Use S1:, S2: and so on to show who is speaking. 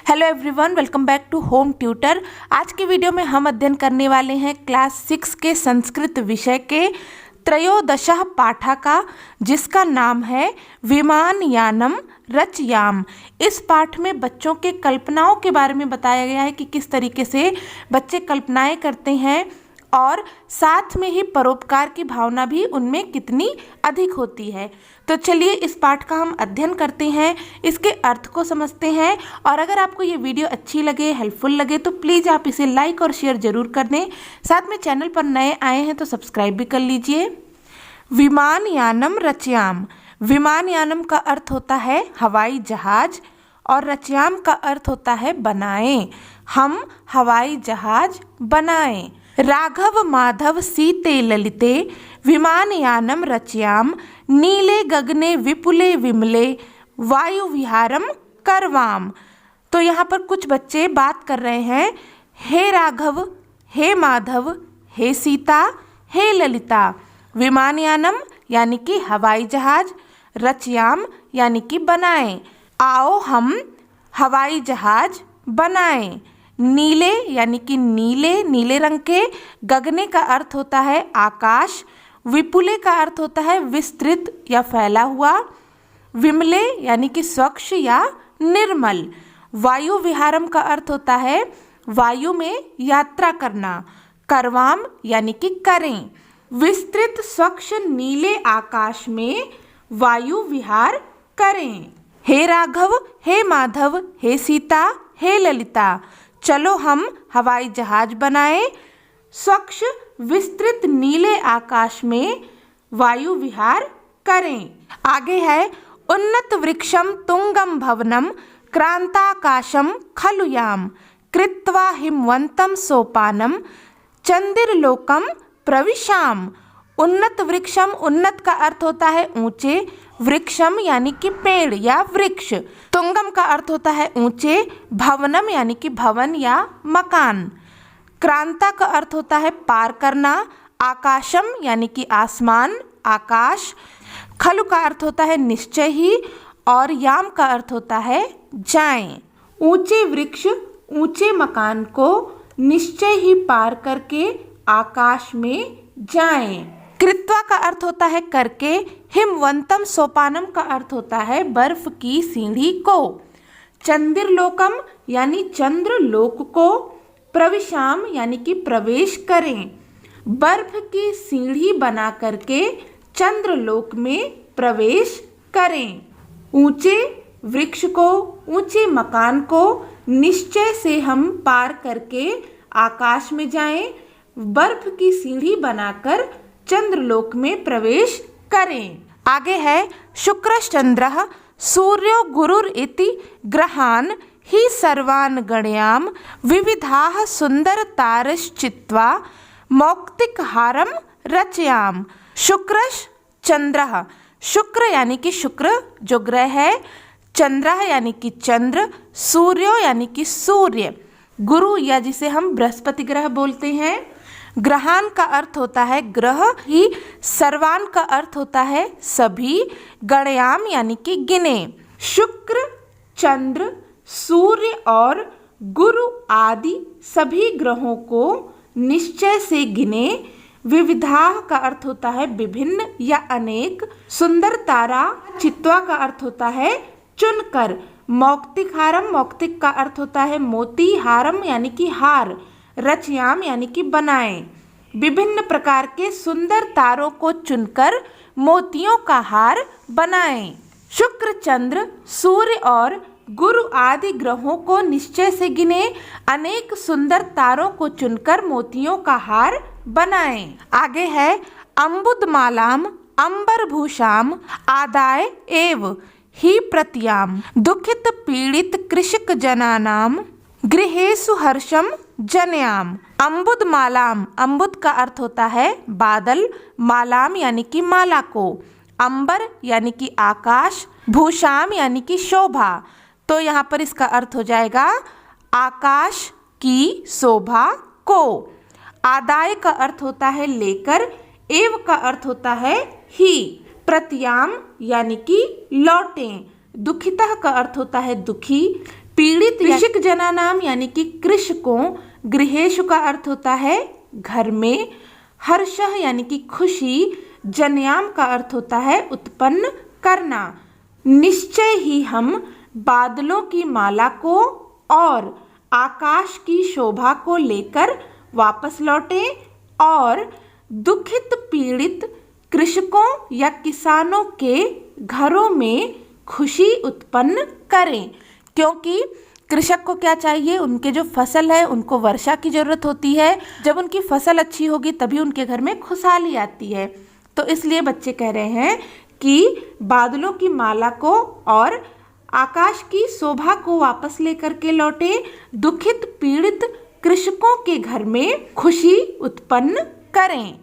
S1: Hello everyone, welcome back to home tutor. आज के video में हम अध्ययन करने वाले हैं क्लास 6 के संस्कृत विषय के त्रयोदशः पाठा का, जिसका नाम है विमानयानम रचयाम। इस पाठ में बच्चों के कल्पनाओं के बारे में बताया गया है कि किस तरीके से बच्चे कल्पनाएं करते हैं और साथ में ही परोपकार की भावना भी उनमें कितनी अधिक होती है। तो चलिए इस पाठ का हम अध्ययन करते हैं, इसके अर्थ को समझते हैं। और अगर आपको ये वीडियो अच्छी लगे, हेल्पफुल लगे, तो प्लीज़ आप इसे लाइक और शेयर जरूर कर दें। साथ में चैनल पर नए आए हैं तो सब्सक्राइब भी कर लीजिए। विमानयानम रचयाम। विमानयानम का अर्थ होता है हवाई जहाज और रचयाम का अर्थ होता है बनाएं। हम हवाई जहाज बनाएं। राघव माधव सीते ललिते विमानयानम रचयाम नीले गगने विपुले विमले वायु विहारम करवाम। तो यहाँ पर कुछ बच्चे बात कर रहे हैं, हे राघव, हे माधव, हे सीता, हे ललिता। विमानयानम यानी कि हवाई जहाज, रचयाम यानी कि बनाएं। आओ हम हवाई जहाज बनाएं। नीले यानी कि नीले, नीले रंग के। गगने का अर्थ होता है आकाश। विपुले का अर्थ होता है विस्तृत या फैला हुआ। विमले यानी कि स्वच्छ या निर्मल। वायु विहारम का अर्थ होता है वायु में यात्रा करना। करवाम यानी कि करें। विस्तृत स्वच्छ नीले आकाश में वायु विहार करें। हे राघव, हे माधव, हे सीता, हे ललिता, चलो हम हवाई जहाज बनाएं। स्वच्छ विस्तृत नीले आकाश में वायु विहार करें। आगे है उन्नत वृक्षम तुंगम भवनम क्रांताकाशम खलुयाम कृत्वा हिमवंतम सोपानम चंदिरलोकम प्रविशाम। उन्नत वृक्षम, उन्नत का अर्थ होता है ऊंचे, वृक्षम यानी कि पेड़ या वृक्ष। तुंगम का अर्थ होता है ऊंचे, भवनम यानी कि भवन या मकान। क्रांता का अर्थ होता है पार करना। आकाशम यानी कि आसमान, आकाश। खलु का अर्थ होता है निश्चय ही और याम का अर्थ होता है जाएं। ऊंचे वृक्ष, ऊंचे मकान को निश्चय ही पार करके आकाश में जाएं। कृत्वा का अर्थ होता है करके। हिमवंतम सोपानम का अर्थ होता है बर्फ की सीढ़ी को। चंद्रलोकम यानी चंद्रलोक को। प्रविशाम यानी कि प्रवेश करें। बर्फ की सीढ़ी बना करके चंद्रलोक में प्रवेश करें। ऊंचे वृक्ष को, ऊंचे मकान को निश्चय से हम पार करके आकाश में जाएं। बर्फ की सीढ़ी बनाकर चंद्रलोक में प्रवेश करें। आगे है शुक्रश्चंद्रः सूर्यो गुरुर इति ग्रहान ही सर्वान गणयाम विविधाः सुंदर तारश्चित्वा मौक्तिकहारम रचयाम। शुक्रश्चंद्रः, शुक्र यानी कि शुक्र जो ग्रह है, चंद्र यानी कि चंद्र, सूर्यो यानी कि सूर्य, गुरु या जिसे हम बृहस्पति ग्रह बोलते हैं। ग्रहान का अर्थ होता है ग्रह ही। सर्वान का अर्थ होता है सभी। गणयाम यानी कि गिने। शुक्र, चंद्र, सूर्य और गुरु आदि सभी ग्रहों को निश्चय से गिने। विविधा का अर्थ होता है विभिन्न या अनेक। सुंदर तारा, चित्वा का अर्थ होता है चुनकर। मौक्तिक हारम, मौक्तिक का अर्थ होता है मोती। हारम यानी कि हार। रचयाम यानी कि बनाएं। विभिन्न प्रकार के सुंदर तारों को चुनकर मोतियों का हार बनाएं। शुक्र, चंद्र, सूर्य और गुरु आदि ग्रहों को निश्चय से गिने। अनेक सुंदर तारों को चुनकर मोतियों का हार बनाएं। आगे है अम्बुदमालाम अंबरभूषाम आदाय एव ही प्रत्याम दुखित पीड़ित कृषक जनानाम गृहेषु हर्षम जनयाम। अम्बुद मालाम, अम्बुद का अर्थ होता है बादल। मालाम यानी कि माला को। अंबर यानी कि आकाश। भूषाम यानी कि शोभा। तो यहाँ पर इसका अर्थ हो जाएगा आकाश की शोभा को। आदाय का अर्थ होता है लेकर। एव का अर्थ होता है ही। प्रत्याम यानी कि लौटें। दुखितः का अर्थ होता है दुखी। पीड़ित कृषक कृषिजनानाम यानी कि कृषकों, गृहेषु का अर्थ होता है घर में, हर्षः यानी कि खुशी, जनयाम का अर्थ होता है उत्पन्न करना। निश्चय ही हम बादलों की माला को और आकाश की शोभा को लेकर वापस लौटे और दुखित पीड़ित कृषकों या किसानों के घरों में खुशी उत्पन्न करें। क्योंकि कृषक को क्या चाहिए, उनके जो फसल है उनको वर्षा की जरूरत होती है। जब उनकी फसल अच्छी होगी तभी उनके घर में खुशहाली आती है। तो इसलिए बच्चे कह रहे हैं कि बादलों की माला को और आकाश की शोभा को वापस लेकर के लौटे, दुखित पीड़ित कृषकों के घर में खुशी उत्पन्न करें।